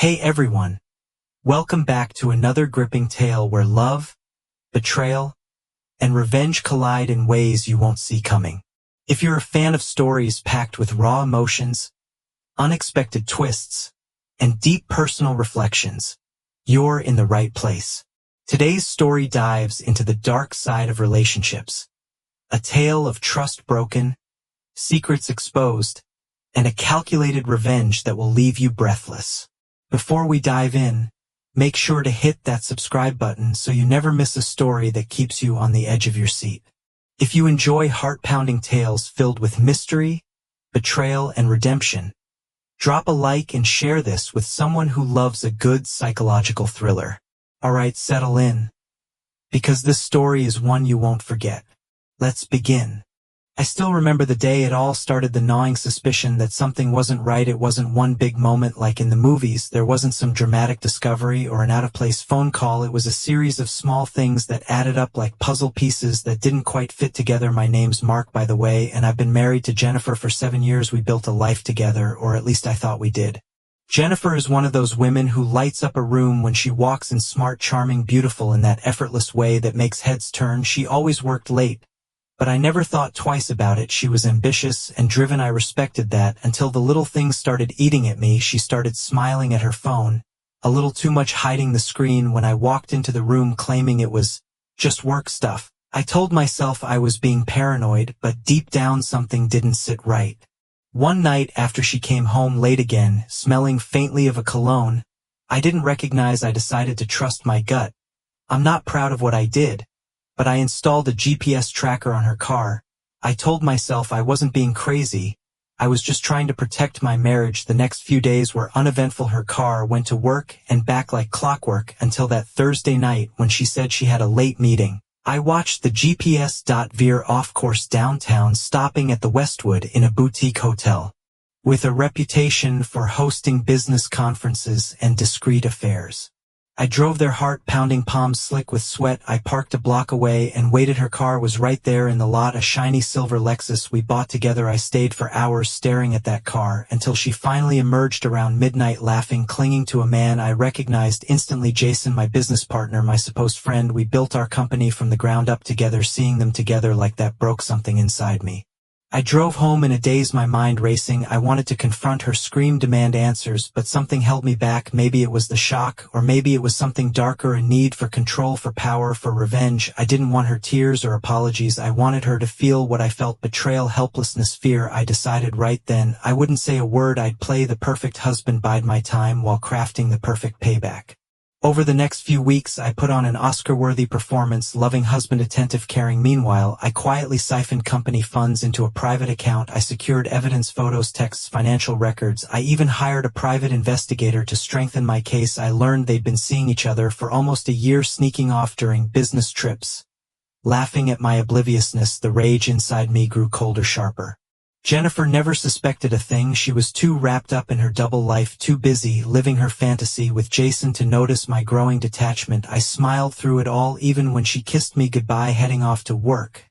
Hey everyone, welcome back to another gripping tale where love, betrayal, and revenge collide in ways you won't see coming. If you're a fan of stories packed with raw emotions, unexpected twists, and deep personal reflections, you're in the right place. Today's story dives into the dark side of relationships, a tale of trust broken, secrets exposed, and a calculated revenge that will leave you breathless. Before we dive in, make sure to hit that subscribe button so you never miss a story that keeps you on the edge of your seat. If you enjoy heart-pounding tales filled with mystery, betrayal, and redemption, drop a like and share this with someone who loves a good psychological thriller. Alright, settle in, because this story is one you won't forget. Let's begin. I still remember the day it all started, the gnawing suspicion that something wasn't right. It wasn't one big moment like in the movies. There wasn't some dramatic discovery or an out-of-place phone call. It was a series of small things that added up like puzzle pieces that didn't quite fit together. My name's Mark, by the way, and I've been married to Jennifer for 7 years. We built a life together, or at least I thought we did. Jennifer is one of those women who lights up a room when she walks in, smart, charming, beautiful in that effortless way that makes heads turn. She always worked late, but I never thought twice about it. She was ambitious and driven. I respected that until the little things started eating at me. She started smiling at her phone, a little too much, hiding the screen when I walked into the room, claiming it was just work stuff. I told myself I was being paranoid, but deep down something didn't sit right. One night after she came home late again, smelling faintly of a cologne I didn't recognize, I decided to trust my gut. I'm not proud of what I did, but I installed a GPS tracker on her car. I told myself I wasn't being crazy. I was just trying to protect my marriage. The next few days were uneventful. Her car went to work and back like clockwork until that Thursday night when she said she had a late meeting. I watched the GPS veer off course downtown, stopping at the Westwood in a boutique hotel, with a reputation for hosting business conferences and discreet affairs. I drove there, heart-pounding, palms slick with sweat. I parked a block away and waited. Her car was right there in the lot, a shiny silver Lexus we bought together. I stayed for hours staring at that car until she finally emerged around midnight, laughing, clinging to a man I recognized instantly. Jason, my business partner, my supposed friend. We built our company from the ground up together. Seeing them together like that broke something inside me. I drove home in a daze, my mind racing. I wanted to confront her, scream, demand answers, but something held me back. Maybe it was the shock, or maybe it was something darker, a need for control, for power, for revenge. I didn't want her tears or apologies. I wanted her to feel what I felt: betrayal, helplessness, fear. I decided right then I wouldn't say a word. I'd play the perfect husband, bide my time while crafting the perfect payback. Over the next few weeks, I put on an Oscar-worthy performance, loving husband, attentive, caring. Meanwhile, I quietly siphoned company funds into a private account. I secured evidence, photos, texts, financial records. I even hired a private investigator to strengthen my case. I learned they'd been seeing each other for almost a year, sneaking off during business trips. Laughing at my obliviousness, the rage inside me grew colder, sharper. Jennifer never suspected a thing. She was too wrapped up in her double life, too busy living her fantasy with Jason to notice my growing detachment. I smiled through it all, even when she kissed me goodbye, heading off to work,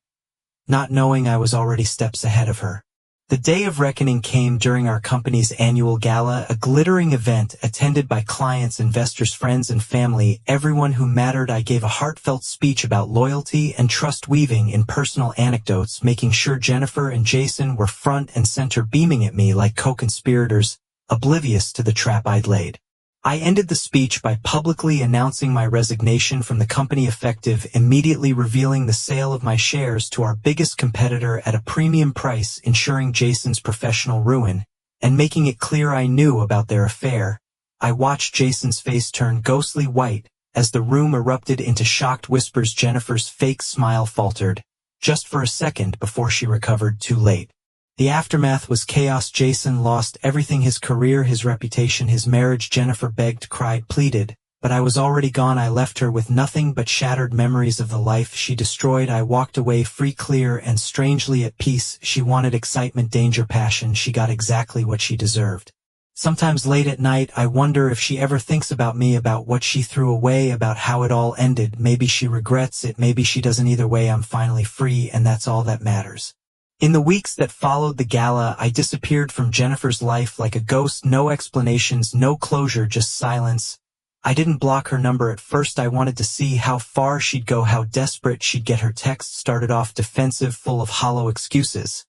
not knowing I was already steps ahead of her. The day of reckoning came during our company's annual gala, a glittering event attended by clients, investors, friends, and family, everyone who mattered. I gave a heartfelt speech about loyalty and trust, weaving in personal anecdotes, making sure Jennifer and Jason were front and center, beaming at me like co-conspirators, oblivious to the trap I'd laid. I ended the speech by publicly announcing my resignation from the company, effective immediately, revealing the sale of my shares to our biggest competitor at a premium price, ensuring Jason's professional ruin, and making it clear I knew about their affair. I watched Jason's face turn ghostly white as the room erupted into shocked whispers. Jennifer's fake smile faltered, just for a second, before she recovered, too late. The aftermath was chaos. Jason lost everything: his career, his reputation, his marriage. Jennifer begged, cried, pleaded, but I was already gone. I left her with nothing but shattered memories of the life she destroyed. I walked away free, clear, and strangely at peace. She wanted excitement, danger, passion. She got exactly what she deserved. Sometimes late at night, I wonder if she ever thinks about me, about what she threw away, about how it all ended. Maybe she regrets it, maybe she doesn't. Either way, I'm finally free, and that's all that matters. In the weeks that followed the gala, I disappeared from Jennifer's life like a ghost, no explanations, no closure, just silence. I didn't block her number at first. I wanted to see how far she'd go, how desperate she'd get. Her text started off defensive, full of hollow excuses.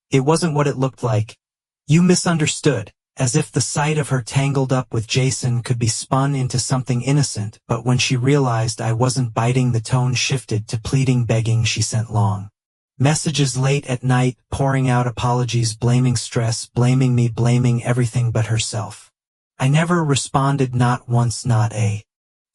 It wasn't what it looked like. You misunderstood, as if the sight of her tangled up with Jason could be spun into something innocent, but when she realized I wasn't biting, the tone shifted to pleading, begging. She sent long messages late at night, pouring out apologies, blaming stress, blaming me, blaming everything but herself. I never responded, not once, not a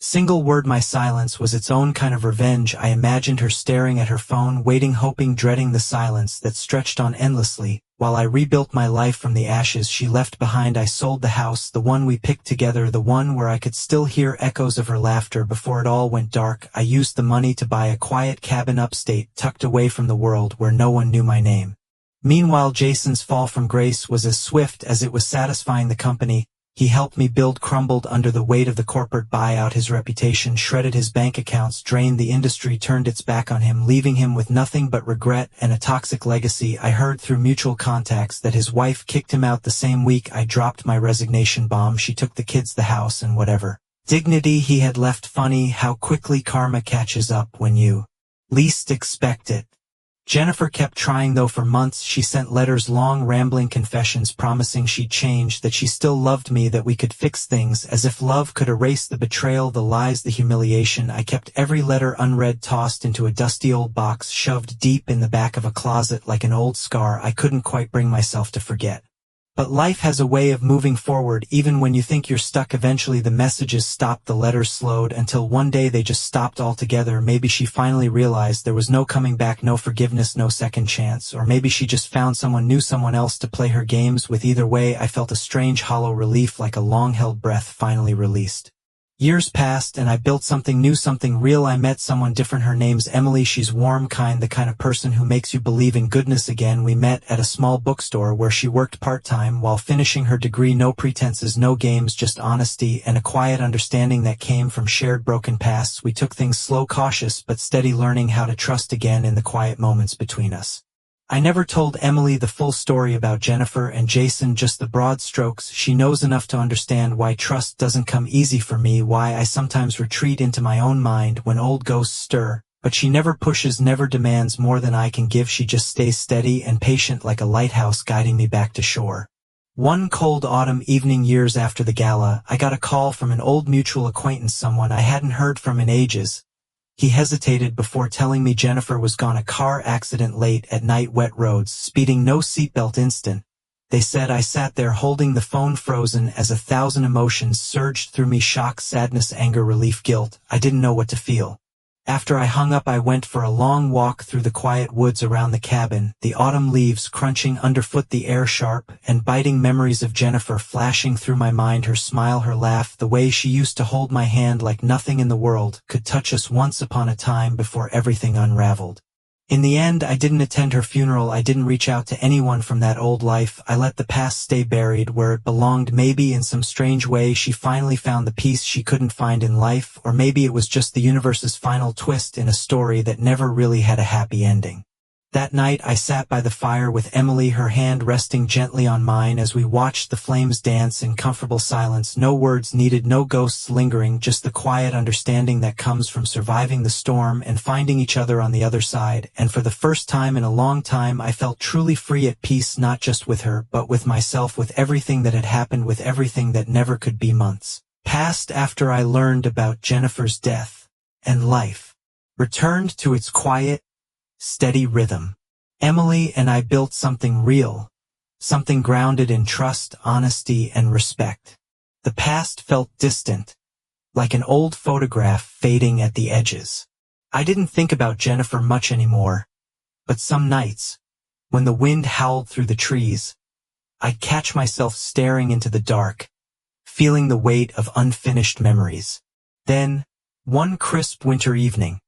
single word. My silence was its own kind of revenge. I imagined her staring at her phone, waiting, hoping, dreading the silence that stretched on endlessly. While I rebuilt my life from the ashes she left behind, I sold the house, the one we picked together, the one where I could still hear echoes of her laughter before it all went dark. I used the money to buy a quiet cabin upstate, tucked away from the world, where no one knew my name. Meanwhile, Jason's fall from grace was as swift as it was satisfying. The company he helped me build crumbled under the weight of the corporate buyout. His reputation shredded, his bank accounts drained, the industry turned its back on him, leaving him with nothing but regret and a toxic legacy. I heard through mutual contacts that his wife kicked him out the same week I dropped my resignation bomb. She took the kids, the house, and whatever dignity he had left. Funny how quickly karma catches up when you least expect it. Jennifer kept trying, though. For months she sent letters, long rambling confessions, promising she'd change, that she still loved me, that we could fix things, as if love could erase the betrayal, the lies, the humiliation. I kept every letter unread, tossed into a dusty old box, shoved deep in the back of a closet like an old scar I couldn't quite bring myself to forget. But life has a way of moving forward, even when you think you're stuck. Eventually the messages stopped, the letters slowed, until one day they just stopped altogether. Maybe she finally realized there was no coming back, no forgiveness, no second chance. Or maybe she just found someone new, someone else to play her games with. Either way, I felt a strange hollow relief, like a long-held breath finally released. Years passed and I built something new, something real. I met someone different. Her name's Emily. She's warm, kind, the kind of person who makes you believe in goodness again. We met at a small bookstore where she worked part-time while finishing her degree. No pretenses, no games, just honesty and a quiet understanding that came from shared broken pasts. We took things slow, cautious, but steady, learning how to trust again in the quiet moments between us. I never told Emily the full story about Jennifer and Jason, just the broad strokes. She knows enough to understand why trust doesn't come easy for me, why I sometimes retreat into my own mind when old ghosts stir. But she never pushes, never demands more than I can give. She just stays steady and patient, like a lighthouse guiding me back to shore. One cold autumn evening, years after the gala, I got a call from an old mutual acquaintance, someone I hadn't heard from in ages. He hesitated before telling me Jennifer was gone. A car accident late at night, wet roads, speeding, no seatbelt, instant. They said. I sat there holding the phone, frozen, as 1,000 emotions surged through me: shock, sadness, anger, relief, guilt. I didn't know what to feel. After I hung up, I went for a long walk through the quiet woods around the cabin, the autumn leaves crunching underfoot, the air sharp and biting, memories of Jennifer flashing through my mind, her smile, her laugh, the way she used to hold my hand like nothing in the world could touch us once upon a time before everything unraveled. In the end, I didn't attend her funeral. I didn't reach out to anyone from that old life. I let the past stay buried where it belonged. Maybe in some strange way she finally found the peace she couldn't find in life, or maybe it was just the universe's final twist in a story that never really had a happy ending. That night I sat by the fire with Emily, her hand resting gently on mine as we watched the flames dance in comfortable silence. No words needed, no ghosts lingering, just the quiet understanding that comes from surviving the storm and finding each other on the other side. And for the first time in a long time, I felt truly free, at peace, not just with her, but with myself, with everything that had happened, with everything that never could be. Months passed after I learned about Jennifer's death, and life returned to its quiet, steady rhythm. Emily and I built something real, something grounded in trust, honesty, and respect. The past felt distant, like an old photograph fading at the edges. I didn't think about Jennifer much anymore, but some nights, when the wind howled through the trees, I'd catch myself staring into the dark, feeling the weight of unfinished memories. Then, one crisp winter evening,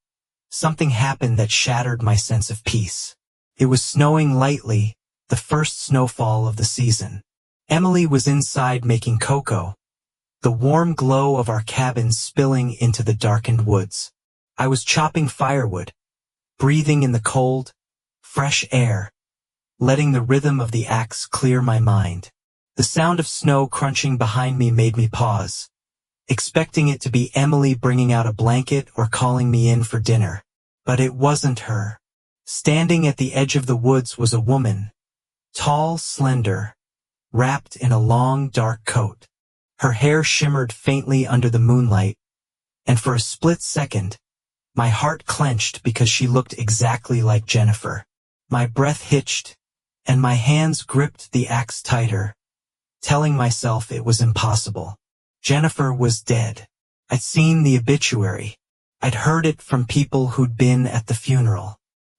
something happened that shattered my sense of peace. It was snowing lightly, the first snowfall of the season. Emily was inside making cocoa, the warm glow of our cabin spilling into the darkened woods. I was chopping firewood, breathing in the cold, fresh air, letting the rhythm of the axe clear my mind. The sound of snow crunching behind me made me pause, expecting it to be Emily bringing out a blanket or calling me in for dinner. But it wasn't her. Standing at the edge of the woods was a woman, tall, slender, wrapped in a long, dark coat. Her hair shimmered faintly under the moonlight, and for a split second, my heart clenched because she looked exactly like Jennifer. My breath hitched, and my hands gripped the axe tighter, telling myself it was impossible. Jennifer was dead. I'd seen the obituary. I'd heard it from people who'd been at the funeral.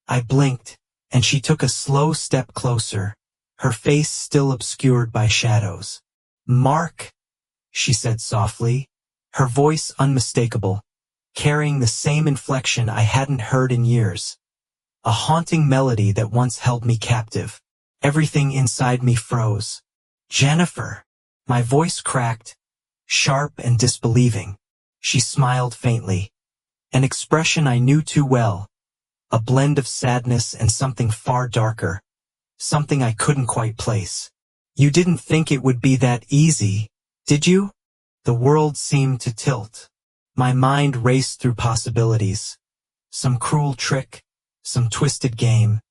I blinked, and she took a slow step closer, her face still obscured by shadows. "Mark," she said softly, her voice unmistakable, carrying the same inflection I hadn't heard in years. A haunting melody that once held me captive. Everything inside me froze. "Jennifer." My voice cracked, sharp and disbelieving. She smiled faintly, an expression I knew too well, a blend of sadness and something far darker, something I couldn't quite place. "You didn't think it would be that easy, did you?" The world seemed to tilt. My mind raced through possibilities. Some cruel trick, some twisted game,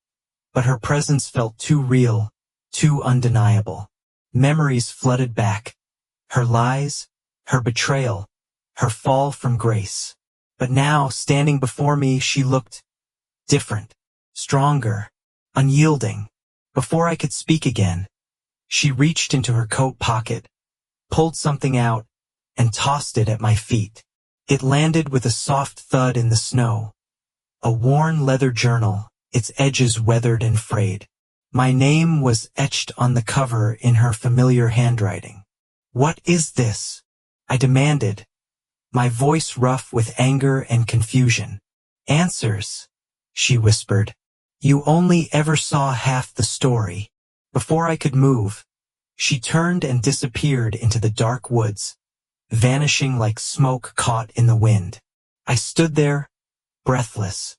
but her presence felt too real, too undeniable. Memories flooded back. Her lies, her betrayal, her fall from grace. But now, standing before me, she looked different, stronger, unyielding. Before I could speak again, she reached into her coat pocket, pulled something out, and tossed it at my feet. It landed with a soft thud in the snow. A worn leather journal, its edges weathered and frayed. My name was etched on the cover in her familiar handwriting. "What is this?" I demanded, my voice rough with anger and confusion. "Answers," she whispered. "You only ever saw half the story." Before I could move, she turned and disappeared into the dark woods, vanishing like smoke caught in the wind. I stood there, breathless,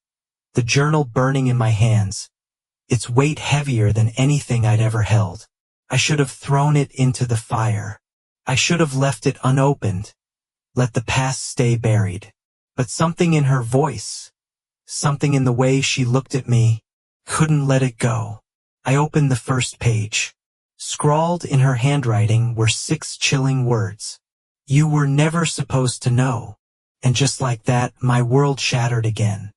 the journal burning in my hands, its weight heavier than anything I'd ever held. I should have thrown it into the fire. I should have left it unopened, let the past stay buried. But something in her voice, something in the way she looked at me, couldn't let it go. I opened the first page. Scrawled in her handwriting were 6 chilling words. "You were never supposed to know." And just like that, my world shattered again.